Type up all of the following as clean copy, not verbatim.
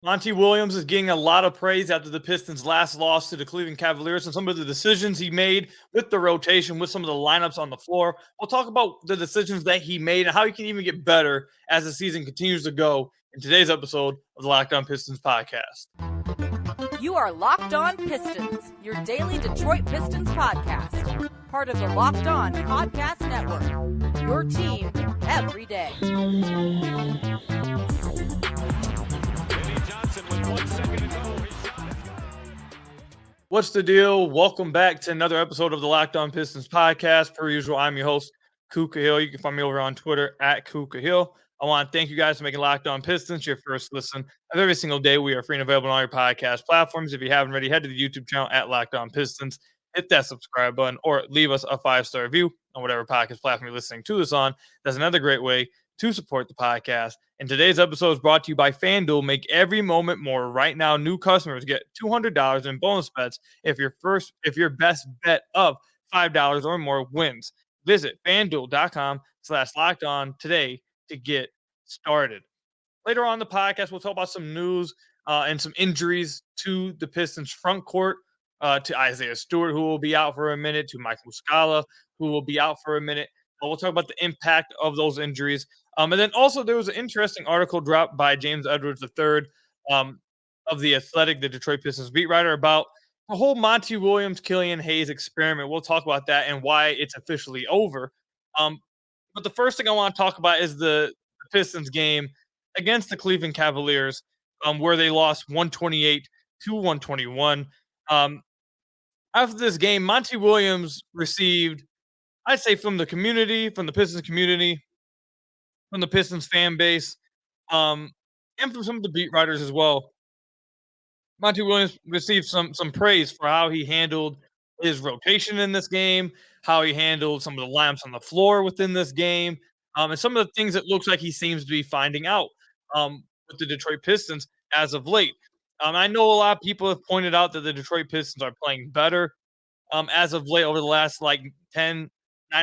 Monty Williams is getting a lot of praise after the Pistons' last loss to the Cleveland Cavaliers and some of the decisions he made with the rotation, with some of the lineups on the floor. We'll talk about the decisions that he made and how he can even get better as the season continues to go in today's episode of the Locked On Pistons podcast. You are Locked On Pistons, your daily Detroit Pistons podcast. Part of the Locked On Podcast Network, your team every day. What's the deal? Welcome back to another episode of the Locked On Pistons podcast. Per usual, I'm your host, Quiiiz. You can find me over on Twitter at Quiiiz. I want to thank you guys for making Locked On Pistons your first listen of every single day. We are free and available on all your podcast platforms. If you haven't already, head to the YouTube channel at Locked On Pistons. Hit that subscribe button or leave us a 5-star review on whatever podcast platform you're listening to this on. That's another great way to support the podcast. And today's episode is brought to you by FanDuel. Make every moment more. Right now, new customers get $200 in bonus bets if your best bet of $5 or more wins. Visit FanDuel.com/lockedon today to get started. Later on in the podcast, we'll talk about some news and some injuries to the Pistons front court, to Isaiah Stewart, who will be out for a minute, to Mike Muscala, who will be out for a minute. We'll talk about the impact of those injuries. And then also there was an interesting article dropped by James Edwards III of The Athletic, the Detroit Pistons beat writer, about the whole Monty Williams, Killian Hayes experiment. We'll talk about that and why it's officially over. But the first thing I want to talk about is the Pistons game against the Cleveland Cavaliers, where they lost 128-121. After this game, Monty Williams received, I'd say, from the community, from the Pistons community, from the Pistons fan base, and from some of the beat writers as well, Monty Williams received some praise for how he handled his rotation in this game, how he handled some of the lineups on the floor within this game, and some of the things it looks like he seems to be finding out with the Detroit Pistons as of late. I know a lot of people have pointed out that the Detroit Pistons are playing better as of late over the last 9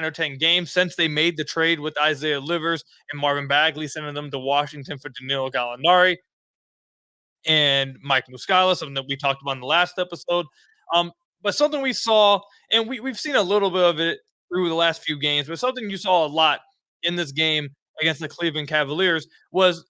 or 10 games since they made the trade with Isaiah Livers and Marvin Bagley, sending them to Washington for Danilo Gallinari and Mike Muscala, something that we talked about in the last episode. But something we saw, and we've seen a little bit of it through the last few games, but something you saw a lot in this game against the Cleveland Cavaliers was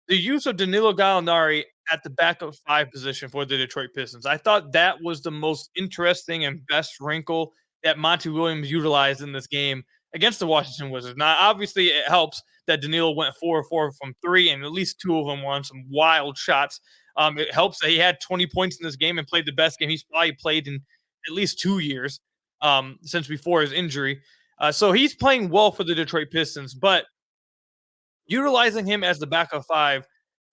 the use of Danilo Gallinari at the backup 5 position for the Detroit Pistons. I thought that was the most interesting and best wrinkle that Monty Williams utilized in this game against the Washington Wizards. Now, obviously, it helps that Danilo went 4-4 from 3, and at least 2 of them were on some wild shots. It helps that he had 20 points in this game and played the best game he's probably played in at least 2 years since before his injury. So he's playing well for the Detroit Pistons, but utilizing him as the backup 5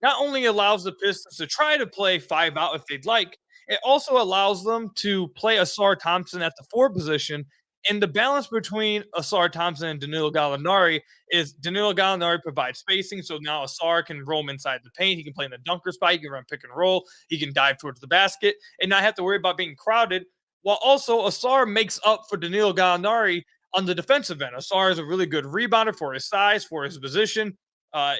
not only allows the Pistons to try to play 5 out if they'd like, it also allows them to play Ausar Thompson at the 4 position. And the balance between Ausar Thompson and Danilo Gallinari is Danilo Gallinari provides spacing, so now Ausar can roam inside the paint. He can play in the dunker spot. He can run pick and roll. He can dive towards the basket and not have to worry about being crowded. While also Ausar makes up for Danilo Gallinari on the defensive end. Ausar is a really good rebounder for his size, for his position.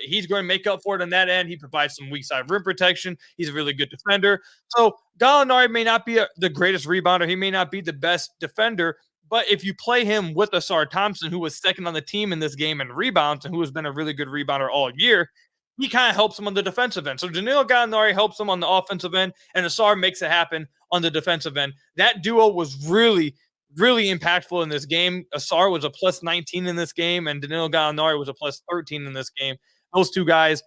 He's going to make up for it on that end. He provides some weak side rim protection. He's a really good defender. So Gallinari may not be the greatest rebounder. He may not be the best defender. But if you play him with Ausar Thompson, who was second on the team in this game in rebounds and who has been a really good rebounder all year, he kind of helps him on the defensive end. So Danilo Gallinari helps him on the offensive end, and Ausar makes it happen on the defensive end. That duo was really, really impactful in this game. Ausar was a plus 19 in this game, and Danilo Gallinari was a plus 13 in this game. Those two guys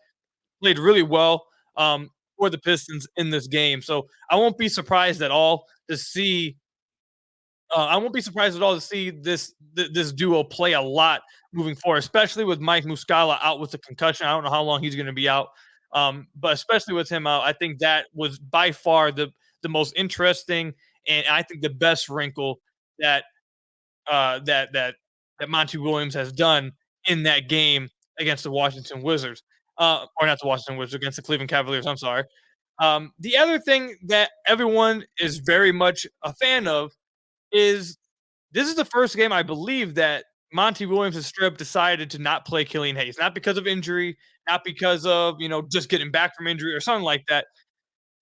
played really well for the Pistons in this game. So I won't be surprised at all to see this duo play a lot moving forward, especially with Mike Muscala out with the concussion. I don't know how long he's going to be out, but especially with him out, I think that was by far the most interesting and I think the best wrinkle that Monty Williams has done in that game against the Washington Wizards, or not the Washington Wizards, against the Cleveland Cavaliers. I'm sorry. The other thing that everyone is very much a fan of is this is the first game, I believe, that Monty Williams has straight up decided to not play Killian Hayes, not because of injury, not because of, just getting back from injury or something like that.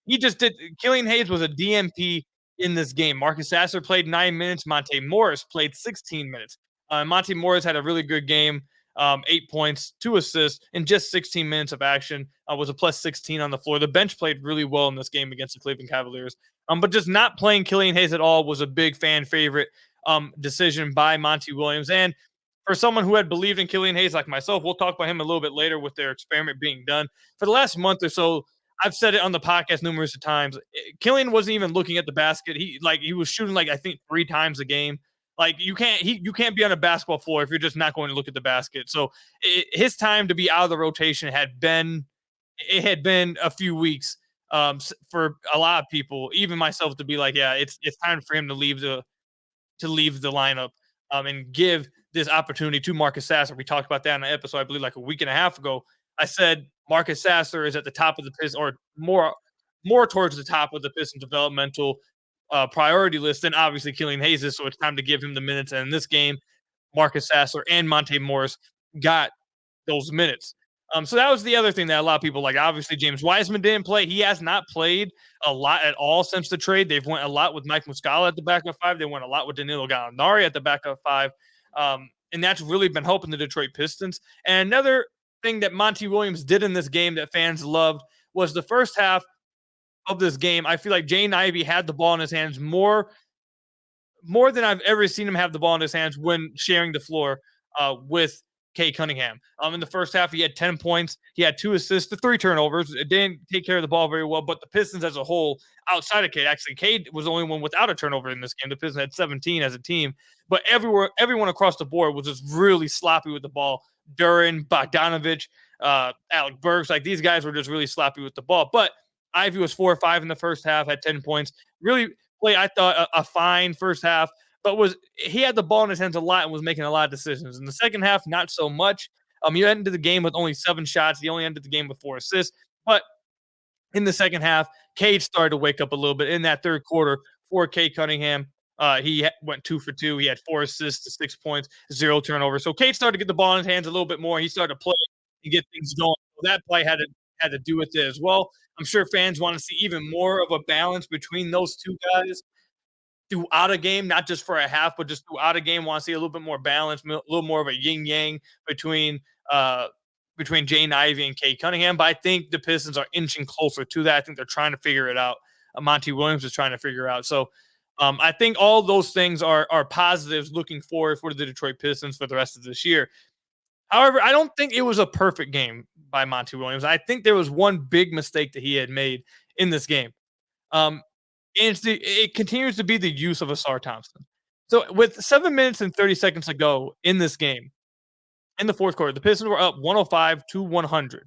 He just did. Killian Hayes was a DMP in this game. Marcus Sasser played 9 minutes. Monte Morris played 16 minutes. Monte Morris had a really good game. 8 points, 2 assists in just 16 minutes of action. Was a plus 16 on the floor. The bench played really well in this game against the Cleveland Cavaliers. But just not playing Killian Hayes at all was a big fan favorite decision by Monty Williams. And for someone who had believed in Killian Hayes like myself, we'll talk about him a little bit later with their experiment being done. For the last month or so, I've said it on the podcast numerous times. Killian wasn't even looking at the basket. He was shooting I think 3 times a game. You can't be on a basketball floor if you're just not going to look at the basket. So his time to be out of the rotation had been a few weeks for a lot of people, even myself, to be like, yeah, it's time for him to leave the lineup and give this opportunity to Marcus Sasser. We talked about that in an episode, I believe, like a week and a half ago. I said Marcus Sasser is at the top of the Pistons, or more towards the top of the Pistons developmental priority list than obviously Killian Hayes is. So it's time to give him the minutes. And in this game, Marcus Sasser and Monte Morris got those minutes. So that was the other thing that a lot of people like. Obviously, James Wiseman didn't play. He has not played a lot at all since the trade. They've went a lot with Mike Muscala at the backup five. They went a lot with Danilo Gallinari at the backup five. And that's really been helping the Detroit Pistons. And another thing that Monty Williams did in this game that fans loved was the first half of this game. I feel like Jaden Ivey had the ball in his hands more than I've ever seen him have the ball in his hands when sharing the floor with Cade Cunningham. In the first half, he had 10 points. He had 2 assists, 3 turnovers. It didn't take care of the ball very well, but the Pistons as a whole, outside of Cade, actually, Cade was the only one without a turnover in this game. The Pistons had 17 as a team, but everyone across the board was just really sloppy with the ball. Duran, Bogdanovich, Alec Burks, like these guys were just really sloppy with the ball. But Ivy was 4 or 5 in the first half, had 10 points. Really played, I thought, a fine first half. But he had the ball in his hands a lot and was making a lot of decisions. In the second half, not so much. He ended the game with only 7 shots. He only ended the game with 4 assists. But in the second half, Cade started to wake up a little bit in that third quarter for Cade Cunningham. He went 2 for 2. He had 4 assists to 6 points, 0 turnovers. So Cade started to get the ball in his hands a little bit more. He started to play and get things going. So that play had to do with it as well. I'm sure fans want to see even more of a balance between those two guys throughout a game, not just for a half, but just throughout a game. Want to see a little bit more balance, a little more of a yin yang between Jaden Ivey and Cade Cunningham. But I think the Pistons are inching closer to that. I think they're trying to figure it out. Monty Williams is trying to figure out. So I think all those things are positives looking forward for the Detroit Pistons for the rest of this year. However, I don't think it was a perfect game by Monty Williams. I think there was one big mistake that he had made in this game. And it continues to be the use of Ausar Thompson. So with 7 minutes and 30 seconds to go in this game, in the fourth quarter, the Pistons were up 105-100.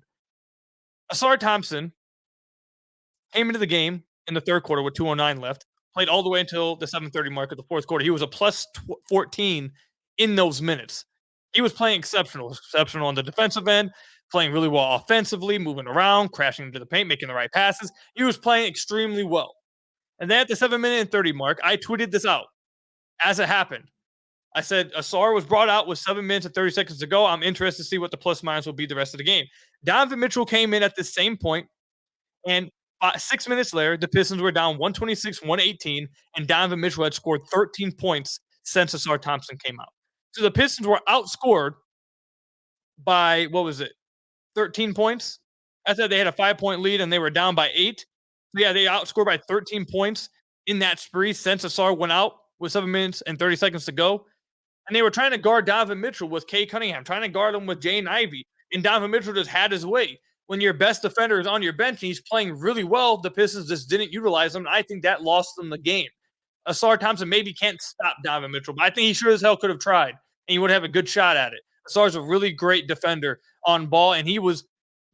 Ausar Thompson came into the game in the third quarter with 2:09 left, played all the way until the 7:30 mark of the fourth quarter. He was a plus 14 in those minutes. He was playing exceptional on the defensive end, playing really well offensively, moving around, crashing into the paint, making the right passes. He was playing extremely well. And then at the 7-minute and 30 mark, I tweeted this out as it happened. I said, Ausar was brought out with 7 minutes and 30 seconds to go. I'm interested to see what the plus minus will be the rest of the game. Donovan Mitchell came in at the same point, and 6 minutes later, the Pistons were down 126-118, and Donovan Mitchell had scored 13 points since Ausar Thompson came out. So the Pistons were outscored by, 13 points? I said they had a 5-point lead, and they were down by 8. So yeah, they outscored by 13 points in that spree since Ausar went out with 7 minutes and 30 seconds to go. And they were trying to guard Donovan Mitchell with Cade Cunningham, trying to guard him with Jaden Ivey. And Donovan Mitchell just had his way. When your best defender is on your bench and he's playing really well, the Pistons just didn't utilize him. And I think that lost them the game. Ausar Thompson maybe can't stop Donovan Mitchell, but I think he sure as hell could have tried, and he would have a good shot at it. Ausar's a really great defender on ball, and he was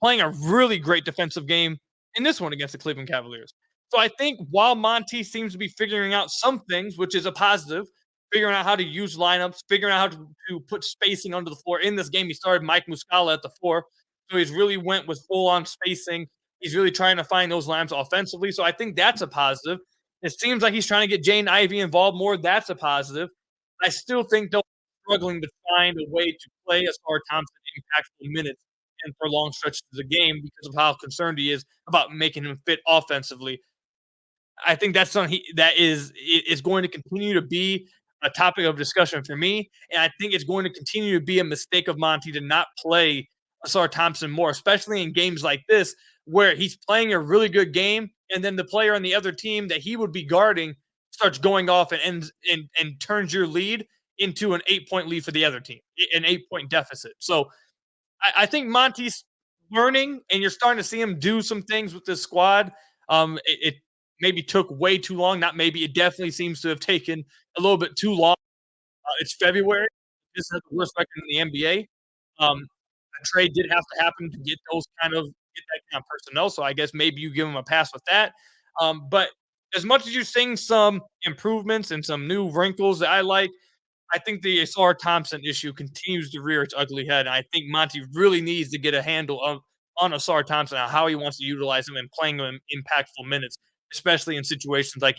playing a really great defensive game in this one against the Cleveland Cavaliers. So I think while Monty seems to be figuring out some things, which is a positive, figuring out how to use lineups, figuring out how to put spacing under the floor. In this game, he started Mike Muscala at the 4, so he's really went with full-on spacing. He's really trying to find those lineups offensively, so I think that's a positive. It seems like he's trying to get Jaden Ivey involved more. That's a positive. I still think they're struggling to find a way to play Ausar Thompson impactful minutes and for long stretches of the game because of how concerned he is about making him fit offensively. I think that's something that is going to continue to be a topic of discussion for me, and I think it's going to continue to be a mistake of Monty to not play Asar Thompson more, especially in games like this where he's playing a really good game, and then the player on the other team that he would be guarding starts going off and ends and turns your lead into an 8-point lead for the other team, an 8-point deficit. So I think Monty's learning, and you're starting to see him do some things with this squad. It maybe took way too long. Not maybe. It definitely seems to have taken a little bit too long. It's February. This has the worst record in the NBA. A trade did have to happen to get that kind of personnel. So I guess maybe you give him a pass with that. But as much as you're seeing some improvements and some new wrinkles that I like, I think the Asar Thompson issue continues to rear its ugly head. I think Monty really needs to get a handle on Asar Thompson and how he wants to utilize him and playing him in impactful minutes, especially in situations like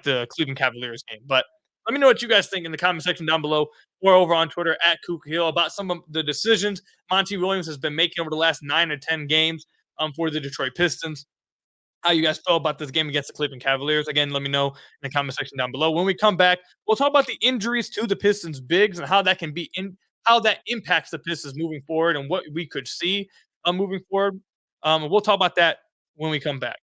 the Cleveland Cavaliers game. But let me know what you guys think in the comment section down below or over on Twitter at Kook Hill about some of the decisions Monty Williams has been making over the last 9 or 10 games for the Detroit Pistons. How you guys feel about this game against the Cleveland Cavaliers. Again, let me know in the comment section down below. When we come back, we'll talk about the injuries to the Pistons bigs and how that can be in how that impacts the Pistons moving forward and what we could see moving forward. We'll talk about that when we come back.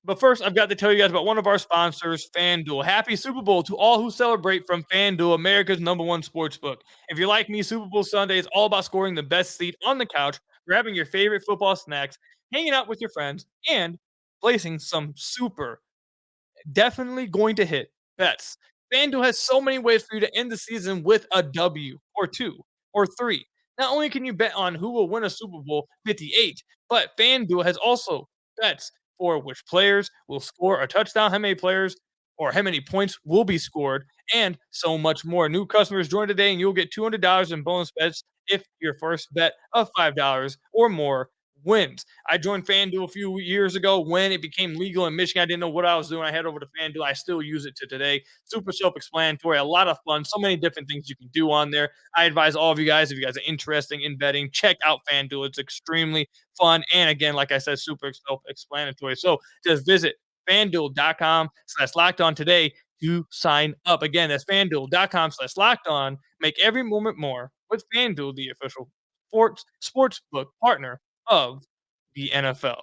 But first, I've got to tell you guys about one of our sponsors, FanDuel. Happy Super Bowl to all who celebrate from FanDuel, America's #1 sports book. If you're like me, Super Bowl Sunday is all about scoring the best seat on the couch, grabbing your favorite football snacks, hanging out with your friends, and placing some super definitely going to hit bets. FanDuel has so many ways for you to end the season with a W or two or three. Not only can you bet on who will win a Super Bowl 58, but FanDuel has also bets for which players will score a touchdown, how many players or how many points will be scored, and so much more. New customers join today and you'll get $200 in bonus bets if your first bet of $5 or more wins. I joined FanDuel a few years ago when it became legal in Michigan. I didn't know what I was doing. I head over to FanDuel. I still use it to today. Super self-explanatory, a lot of fun, so many different things you can do on there. I advise all of you guys, if you guys are interested in betting, check out FanDuel. It's extremely fun. And again, like I said, super self-explanatory. So just visit FanDuel.com/locked on today to sign up. Again, that's FanDuel.com/locked on. Make every moment more with FanDuel, the official sportsbook partner of the NFL.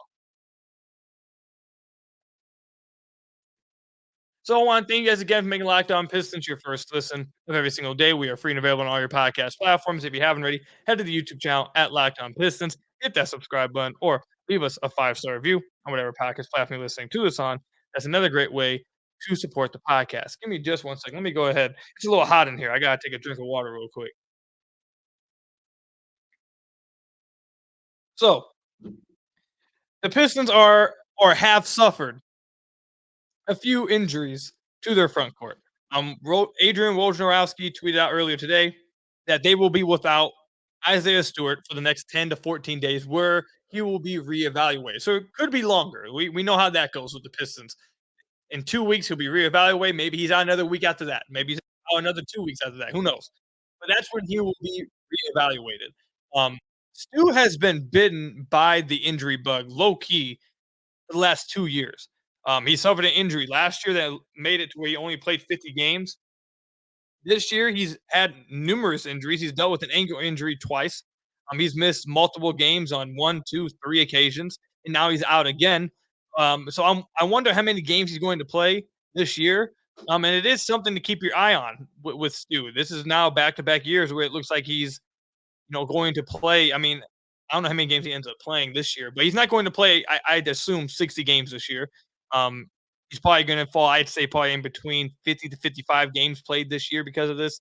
So I want to thank you guys again for making Locked On Pistons your first listen of every single day. We are free and available on all your podcast platforms. If you haven't already, head to the YouTube channel at Locked On Pistons, hit that subscribe button, or leave us a 5-star review on whatever podcast platform you're listening to this on. That's another great way to support the podcast. Give me just 1 second. Let me go ahead. It's a little hot in here. I gotta take a drink of water real quick. So the Pistons are or have suffered a few injuries to their front court. Adrian Wojnarowski tweeted out earlier today that they will be without Isaiah Stewart for the next 10 to 14 days, where he will be reevaluated. So it could be longer. We know how that goes with the Pistons. In 2 weeks, he'll be reevaluated. Maybe he's out another week after that. Maybe he's out another 2 weeks after that. Who knows? But that's when he will be reevaluated. Stu has been bitten by the injury bug low key for the last 2 years. He suffered an injury last year that made it to where he only played 50 games. This year, he's had numerous injuries. He's dealt with an ankle injury twice. He's missed multiple games on 1, 2, 3 occasions, and now he's out again. I wonder how many games he's going to play this year. And it is something to keep your eye on with Stu. This is now back-to-back years where it looks like he's going to play. I mean, I don't know how many games he ends up playing this year, but he's not going to play. I'd assume 60 games this year. Um, he's probably going to fall. I'd say probably in between 50 to 55 games played this year because of this.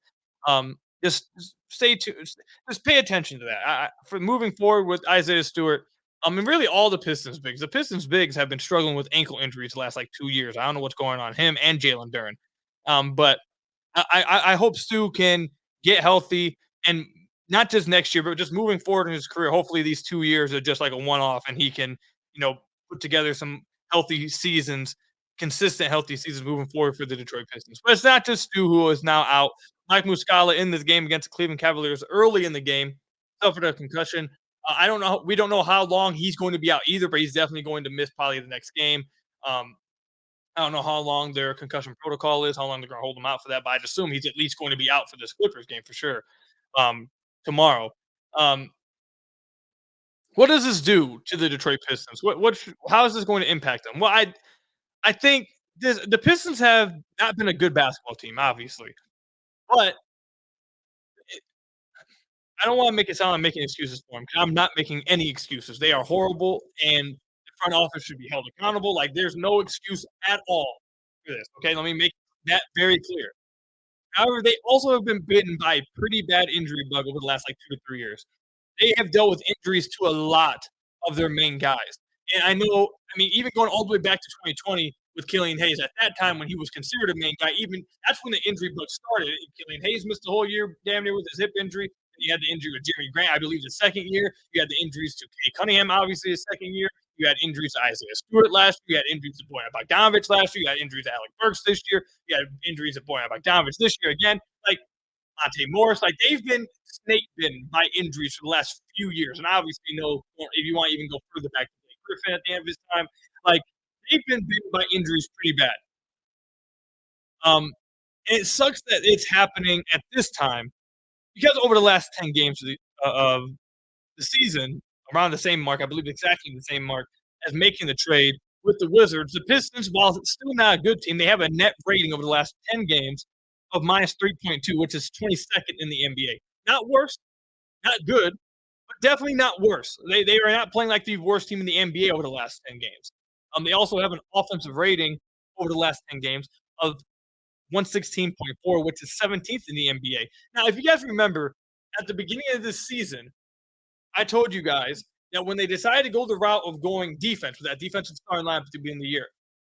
Just stay tuned. Just pay attention to that. For moving forward with Isaiah Stewart, and really all the Pistons bigs. The Pistons bigs have been struggling with ankle injuries the last like 2 years. I don't know what's going on him and Jalen Duren. But I hope Stu can get healthy and not just next year, but just moving forward in his career. Hopefully, these 2 years are just like a one-off, and he can, put together some healthy seasons, consistent healthy seasons moving forward for the Detroit Pistons. But it's not just Stu who is now out Mike Muscala in this game against the Cleveland Cavaliers early in the game suffered a concussion. I don't know. We don't know how long he's going to be out either, but he's definitely going to miss probably the next game. Um, I don't know how long their concussion protocol is, how long they're going to hold him out for that, but I'd assume he's at least going to be out for this Clippers game for sure tomorrow. Um, what does this do to the Detroit Pistons? How is this going to impact them? Well, I think the Pistons have not been a good basketball team, obviously, but I don't want to make it sound like I'm making excuses for them because I'm not making any excuses. They are horrible, and the front office should be held accountable. Like, there's no excuse at all for this. Okay, let me make that very clear. However, they also have been bitten by a pretty bad injury bug over the last like 2 to 3 years. They have dealt with injuries to a lot of their main guys. And I know, I mean, even going all the way back to 2020 with Killian Hayes, at that time when he was considered a main guy, even that's when the injury bug started. Killian Hayes missed the whole year, damn near with his hip injury. And you had the injury with Jeremy Grant, I believe, the second year. You had the injuries to Kay Cunningham, obviously, the second year. You had injuries to Isaiah Stewart last year. You had injuries to Bojan Bogdanovic last year. You had injuries to Alec Burks this year. You had injuries to Bojan Bogdanovic this year again. Like, Monte Morris, like they've been snake bitten by injuries for the last few years. And obviously, you know, if you want to even go further back to Blake Griffin at the end of his time, like they've been bitten by injuries pretty bad. And it sucks that it's happening at this time because over the last 10 games of the season, around the same mark, I believe exactly the same mark as making the trade with the Wizards, the Pistons, while it's still not a good team, they have a net rating over the last 10 games of minus 3.2, which is 22nd in the NBA. Not worse, not good, but definitely not worse. They are not playing like the worst team in the NBA over the last 10 games. They also have an offensive rating over the last 10 games of 116.4, which is 17th in the NBA. Now, if you guys remember, at the beginning of this season, I told you guys that when they decided to go the route of going defense with that defensive starting lineup at the beginning of the year,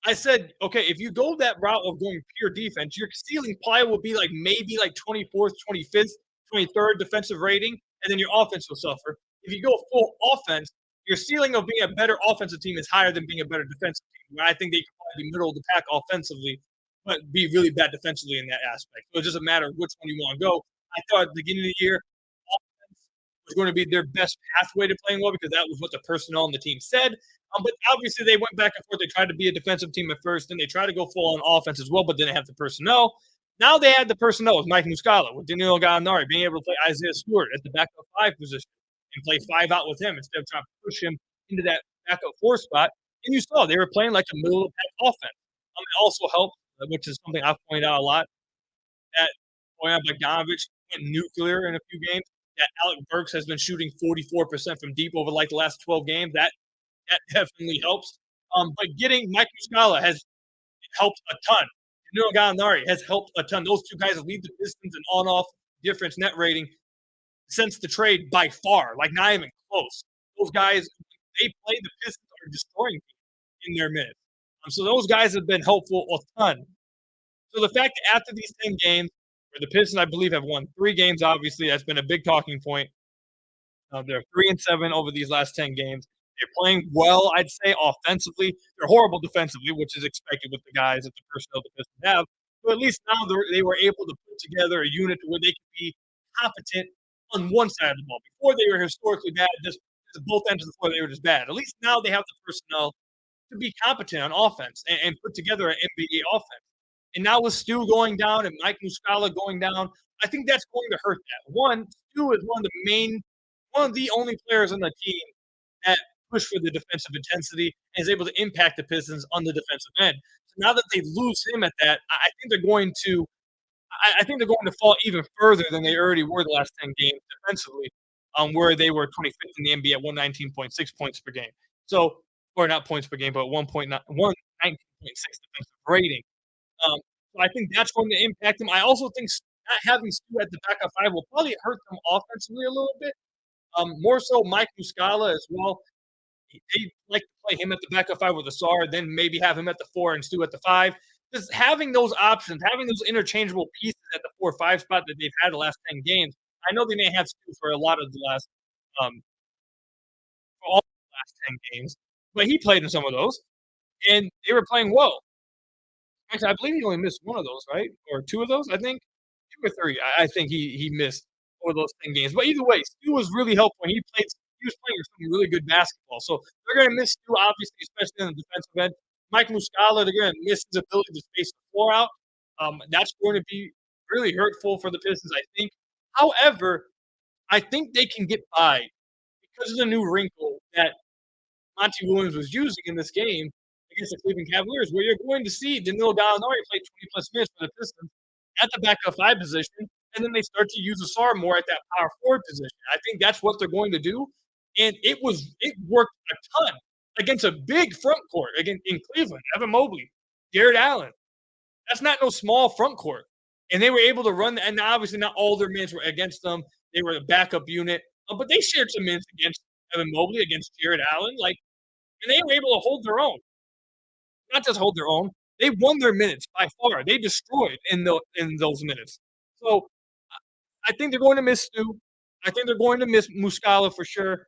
I said, okay, if you go that route of going pure defense, your ceiling probably will be like maybe like 24th, 25th, 23rd defensive rating, and then your offense will suffer. If you go full offense, your ceiling of being a better offensive team is higher than being a better defensive team. I think they could probably be middle of the pack offensively, but be really bad defensively in that aspect. So it's just a matter of which one you want to go. I thought at the beginning of the year, was going to be their best pathway to playing well because that was what the personnel on the team said. But obviously, they went back and forth. They tried to be a defensive team at first, then they tried to go full on offense as well, but didn't have the personnel. Now they had the personnel with Mike Muscala, with Danilo Gallinari, being able to play Isaiah Stewart at the backup five position and play five out with him instead of trying to push him into that backup four spot. And you saw they were playing like a middle of the pack offense. It also helped, which is something I've pointed out a lot, that Bojan Bogdanovic went nuclear in a few games. That Alec Burks has been shooting 44% from deep over like the last 12 games. That definitely helps. But getting Mike Muscala has helped a ton. Danilo Gallinari has helped a ton. Those two guys lead the Pistons in on-off difference net rating since the trade by far. Like not even close. Those guys, they play the Pistons are destroying teams in their minutes. So those guys have been helpful a ton. So the fact that after these 10 games, where the Pistons, I believe, have won 3 games, obviously, that's been a big talking point. They're 3-7 over these last 10 games. They're playing well, I'd say, offensively. They're horrible defensively, which is expected with the guys that the personnel the Pistons have. But at least now they were able to put together a unit where they could be competent on one side of the ball. Before they were historically bad, just both ends of the floor they were just bad. At least now they have the personnel to be competent on offense and put together an NBA offense. And now with Stu going down and Mike Muscala going down, I think that's going to hurt that. One, Stu is one of the only players on the team that push for the defensive intensity and is able to impact the Pistons on the defensive end. So now that they lose him at that, I think they're going to fall even further than they already were the last 10 games defensively, where they were 25th in the NBA at 119.6 points per game. So, or not points per game, but 119.6 defensive rating. So I think that's going to impact them. I also think not having Stu at the backup five will probably hurt them offensively a little bit. More so Mike Muscala as well. They like to play him at the backup five with Asar, then maybe have him at the 4 and Stu at the 5. Just having those options, having those interchangeable pieces at the 4-5 spot that they've had the last 10 games. I know they may have Stu for a lot of the last, for all the last 10 games, but he played in some of those, and they were playing well. Actually, I believe he only missed one of those, right? Or 2 of those, I think. 2 or 3. I think he missed over those 10 games. But either way, Stu was really helpful, and he was playing some really good basketball. So they're gonna miss Stu, obviously, especially on the defensive end. Mike Muscala, they're gonna miss his ability to space the floor out. That's going to be really hurtful for the Pistons, I think. However, I think they can get by because of the new wrinkle that Monty Williams was using in this game against the Cleveland Cavaliers, where you're going to see Danilo Gallinari play 20-plus minutes for the Pistons at the backup 5 position, and then they start to use Asar more at that power forward position. I think that's what they're going to do, and it worked a ton against a big front court again in Cleveland. Evan Mobley, Jared Allen. That's not no small front court, and they were able to run. And obviously, not all their minutes were against them. They were a backup unit, but they shared some minutes against Evan Mobley, against Jared Allen, and they were able to hold their own. Not just hold their own, they won their minutes by far. They destroyed in those minutes. So I think they're going to miss Stu. I think they're going to miss Muscala for sure.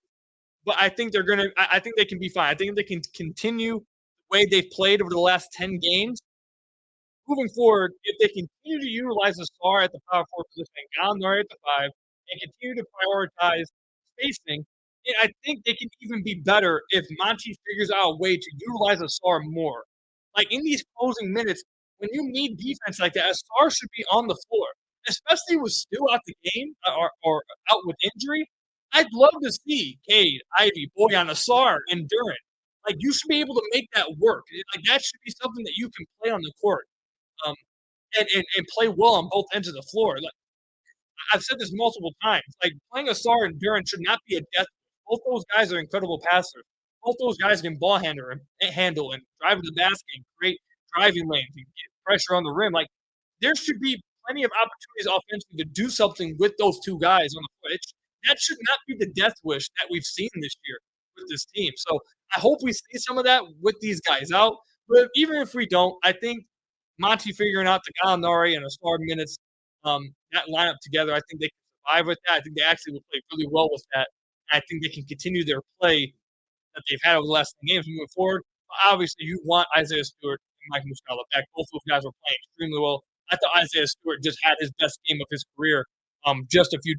But I think they're gonna. I think they can be fine. I think they can continue the way they've played over the last 10 games. Moving forward, if they continue to utilize the star at the power forward position and Gallinari at the 5, and continue to prioritize spacing, I think they can even be better if Monty figures out a way to utilize a star more. Like in these closing minutes, when you need defense like that, a star should be on the floor, especially with Stu out the game or out with injury. I'd love to see Cade, Ivy, Boyan, Asar, and Durant. Like you should be able to make that work. Like that should be something that you can play on the court, um, and play well on both ends of the floor. Like I've said this multiple times. Like playing Asar and Durant should not be a death. Both those guys are incredible passers. Both those guys can ball handle and drive to the basket and create driving lanes and get pressure on the rim. Like there should be plenty of opportunities offensively to do something with those two guys on the court. That should not be the death wish that we've seen this year with this team. So I hope we see some of that with these guys out. But even if we don't, I think Monty figuring out the Gallinari and Asar minutes, that lineup together, I think they can survive with that. I think they actually will play really well with that. I think they can continue their play that they've had over the last 10 games moving forward. But obviously, you want Isaiah Stewart and Mike Muscala back. Both those guys were playing extremely well. I thought Isaiah Stewart just had his best game of his career just a few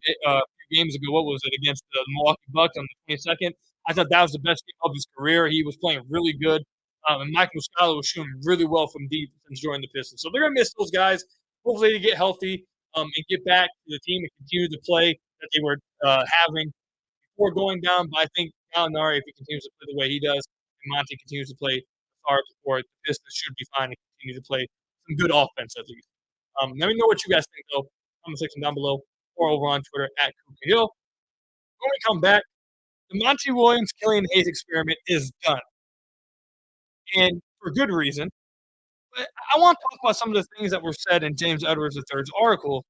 games ago. What was it, against the Milwaukee Bucks on the 22nd? I thought that was the best game of his career. He was playing really good. And Mike Muscala was shooting really well from deep since joining the Pistons. So they're going to miss those guys. Hopefully they get healthy and get back to the team and continue the play that they were having before going down. But I think Gallinari, if he continues to play the way he does, and Monty continues to play hard support, the Pistons should be fine and continue to play some good offense at least. Let me know what you guys think, though. Comment section down below or over on Twitter at Kuka Hill. When we come back, the Monty Williams Killian Hayes experiment is done. And for good reason. But I want to talk about some of the things that were said in James Edwards III's article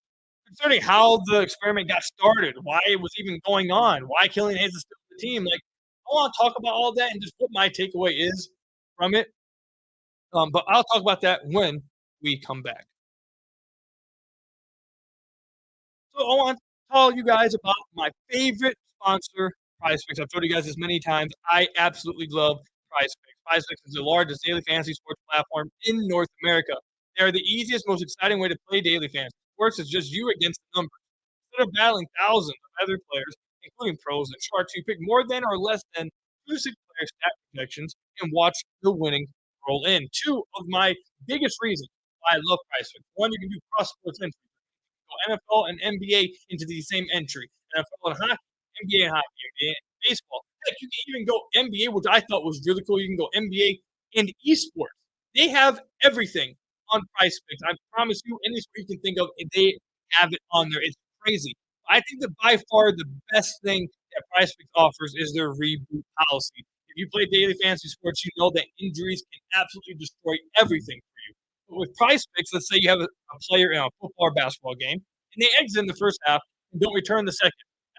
concerning how the experiment got started, why it was even going on, why Killian Hayes is still on the team. Like, I want to talk about all that and just what my takeaway is from it. But I'll talk about that when we come back. So I want to tell you guys about my favorite sponsor, PrizePicks. I've told you guys this many times. I absolutely love PrizePicks. PrizePicks is the largest daily fantasy sports platform in North America. They are the easiest, most exciting way to play daily fantasy sports. It's just you against the numbers. Instead of battling thousands of other players, including pros and sharks, you pick more than or less than 2 to 6 player stat projections and watch the winning roll in. 2 of my biggest reasons why I love PrizePicks. 1, you can do cross-sports entries. NFL and NBA into the same entry. NFL and hockey, NBA and hockey, NBA and baseball. Heck, you can even go NBA, which I thought was really cool. You can go NBA and esports. They have everything on PrizePicks. I promise you, any sport you can think of, they have it on there. It's crazy. I think that by far the best thing that PrizePicks offers is their reboot policy. If you play daily fantasy sports, you know that injuries can absolutely destroy everything for you. But with PrizePicks, let's say you have a player in a football or basketball game, and they exit in the first half and don't return the second.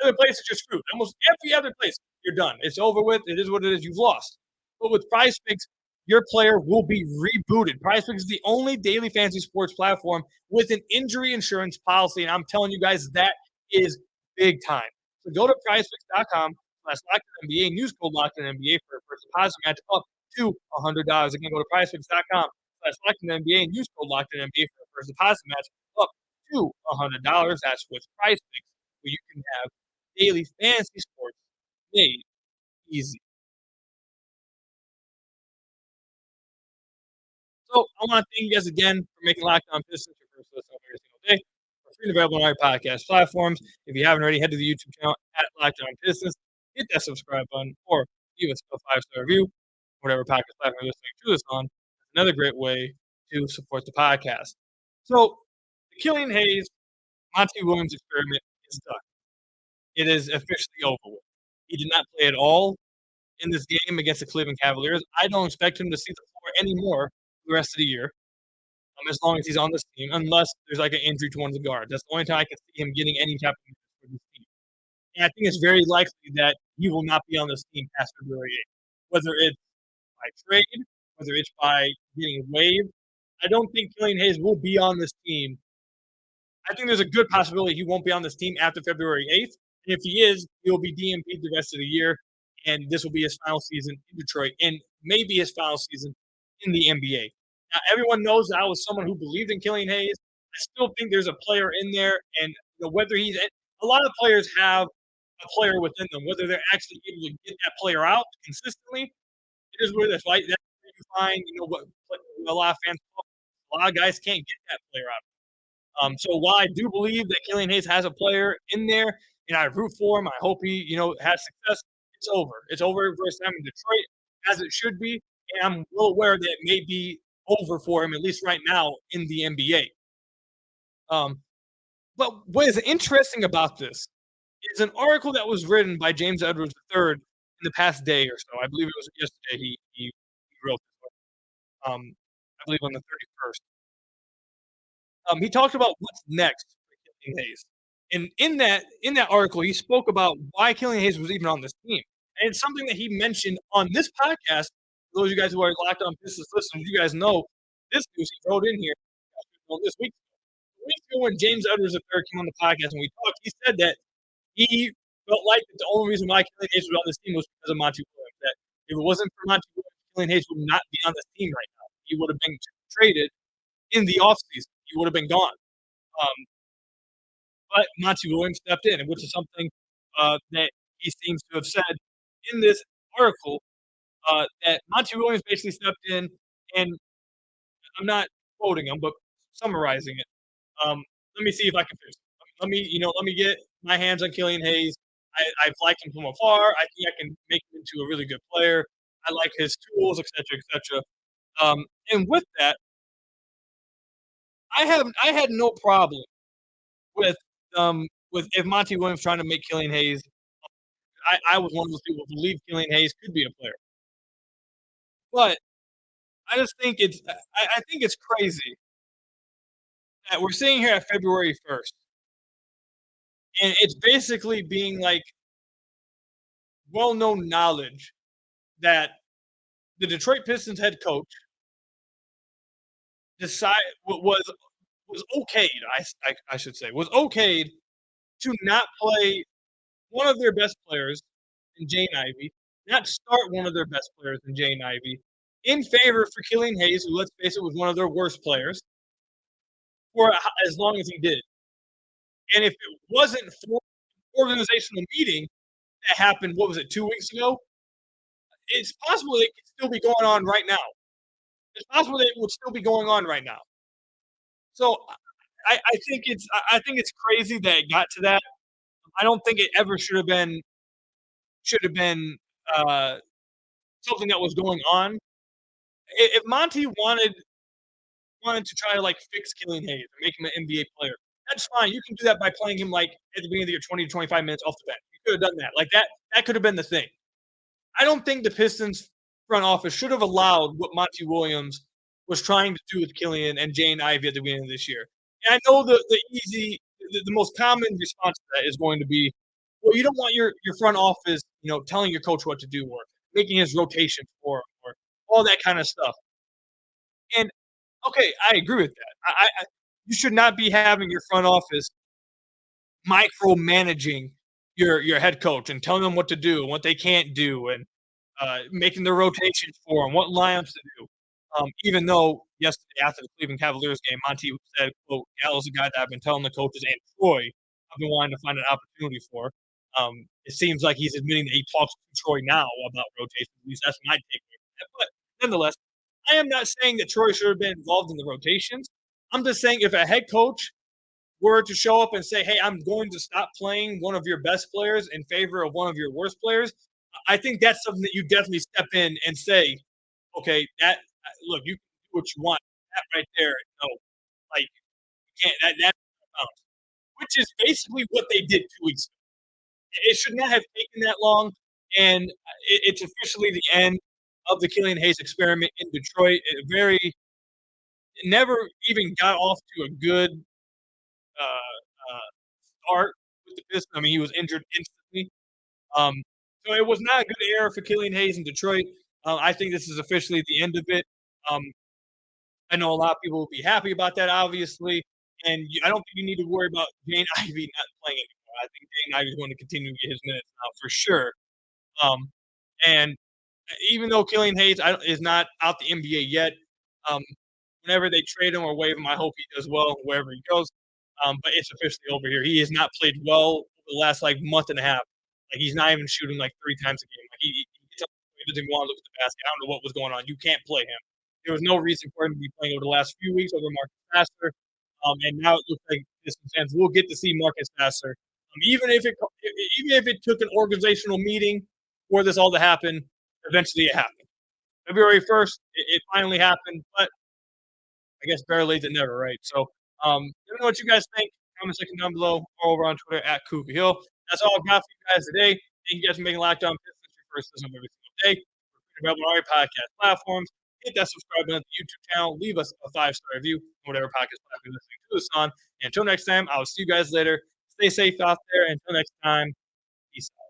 Other places you're screwed. Almost every other place, you're done. It's over with. It is what it is. You've lost. But with PrizePicks, your player will be rebooted. PrizePicks is the only daily fantasy sports platform with an injury insurance policy, and I'm telling you guys, that is big time. So go to PrizePicks.com/LockedOnNBA and use code LockedOnNBA for a first deposit match up to $100. Again, go to PrizePicks.com/LockedOnNBA and use code LockedOnNBA for a first deposit match up to $100. That's with PrizePicks, where you can have daily fantasy sports made easy. So I want to thank you guys again for making Locked On Pistons your first listen every single day. We're free and available on our podcast platforms. If you haven't already, head to the YouTube channel at Locked On Pistons, hit that subscribe button, or give us a 5-star review, whatever podcast platform you're listening to this on. Another great way to support the podcast. So the Killian Hayes, Monty Williams experiment is done. It is officially over with. He did not play at all in this game against the Cleveland Cavaliers. I don't expect him to see the floor anymore the rest of the year, as long as he's on this team, unless there's like an injury to one of the guards. That's the only time I can see him getting any type of minutes for this team. And I think it's very likely that he will not be on this team past February 8th. Whether it's by trade, whether it's by getting waived, I don't think Killian Hayes will be on this team. I think there's a good possibility he won't be on this team after February 8th. And if he is, he will be DMP'd the rest of the year. And this will be his final season in Detroit and maybe his final season in the NBA. Now, everyone knows that I was someone who believed in Killian Hayes. I still think there's a player in there. And whether he's – a lot of players have a player within them. Whether they're actually able to get that player out consistently, it is what it is, right? That's where you find, what a lot of fans – a lot of guys can't get that player out. So while I do believe that Killian Hayes has a player in there, and I root for him, I hope he, has success. It's over. It's over for his time in Detroit, as it should be. And I'm well aware that it may be over for him, at least right now, in the NBA. But what is interesting about this is an article that was written by James Edwards III in the past day or so. I believe it was yesterday he wrote this one. I believe on the 31st. He talked about what's next for Killian Hayes. And in that article, he spoke about why Killian Hayes was even on this team. And it's something that he mentioned on this podcast. For those of you guys who are Locked On Pistons listeners, you guys know this news he wrote in here this week. A week ago when James Edwards III came on the podcast and we talked, he said that he felt like the only reason why Killian Hayes was on this team was because of Monty Williams. That if it wasn't for Monty Williams, Killian Hayes would not be on this team right now. He would have been traded in the offseason. He would have been gone. But Monty Williams stepped in, which is something that he seems to have said in this article, that Monty Williams basically stepped in, and I'm not quoting him, but summarizing it. Let me see if I can finish. Let me get my hands on Killian Hayes. I've liked him from afar. I think I can make him into a really good player. I like his tools, etc., etc. And with that, I had no problem with if Monty Williams trying to make Killian Hayes. I was one of those people who believed Killian Hayes could be a player, but I just think I think it's crazy that we're sitting here at February 1st, and it's basically being like well-known knowledge that the Detroit Pistons head coach was okayed, I should say, was okayed to not play one of their best players in Jane Ivey, not start one of their best players in Jane Ivey, in favor for Killian Hayes, who, let's face it, was one of their worst players, for as long as he did. And if it wasn't for an organizational meeting that happened, 2 weeks ago, it's possible it could still be going on right now. It's possible that it would still be going on right now. So I think it's crazy that it got to that. I don't think it ever should have been something that was going on. If Monty wanted to try to fix Killian Hayes and make him an NBA player, that's fine. You can do that by playing him at the beginning of the year, 20 to 25 minutes off the bench. You could have done that. That could have been the thing. I don't think the Pistons front office should have allowed what Monty Williams was trying to do with Killian and Jane Ivey at the beginning of this year. And I know the most common response to that is going to be, well, you don't want your front office, telling your coach what to do or making his rotation for him or all that kind of stuff. And okay, I agree with that. You should not be having your front office micromanaging your head coach and telling them what to do and what they can't do and making the rotations for them, what lineups to do. Even though yesterday after the Cleveland Cavaliers game, Monty said, quote, Gallo's a guy that I've been telling the coaches and Troy I've been wanting to find an opportunity for. It seems like he's admitting that he talks to Troy now about rotations. At least that's my takeaway from that. But nonetheless, I am not saying that Troy should have been involved in the rotations. I'm just saying if a head coach were to show up and say, "Hey, I'm going to stop playing one of your best players in favor of one of your worst players," I think that's something that you definitely step in and say, "Okay, that look, you can do what you want. That right there, no, like you can't. That which is basically what they did 2 weeks ago. It should not have taken that long, and it's officially the end of the Killian Hayes experiment in Detroit. It never even got off to a good start with the Pistons. I mean, he was injured instantly. Um, so it was not a good era for Killian Hayes in Detroit. I think this is officially the end of it. Um, I know a lot of people will be happy about that, obviously, and I don't think you need to worry about Jane Ivey not playing anymore. I think Jane Ivey is going to continue to get his minutes now for sure. Um, and even though Killian Hayes is not out the NBA yet, um, whenever they trade him or waive him, I hope he does well wherever he goes. But it's officially over here. He has not played well the last like month and a half. Like he's not even shooting like 3 times a game. Like he gets up, he doesn't want to look at the basket. I don't know what was going on. You can't play him. There was no reason for him to be playing over the last few weeks over Marcus Passer. And now it looks like Pistons fans will get to see Marcus Passer. Even if it took an organizational meeting for this all to happen, eventually it happened. February 1st, it finally happened, but I guess better late than never, right? So, let me know what you guys think. Comment section down below or over on Twitter at Kuka Hill. That's all I've got for you guys today. Thank you guys for making Locked On Pistons your first listen every single day. We're available on all your podcast platforms. Hit that subscribe button to the YouTube channel. Leave us a 5-star review on whatever podcast platform you're listening to us on. And until next time, I'll see you guys later. Stay safe out there. Until next time, peace out.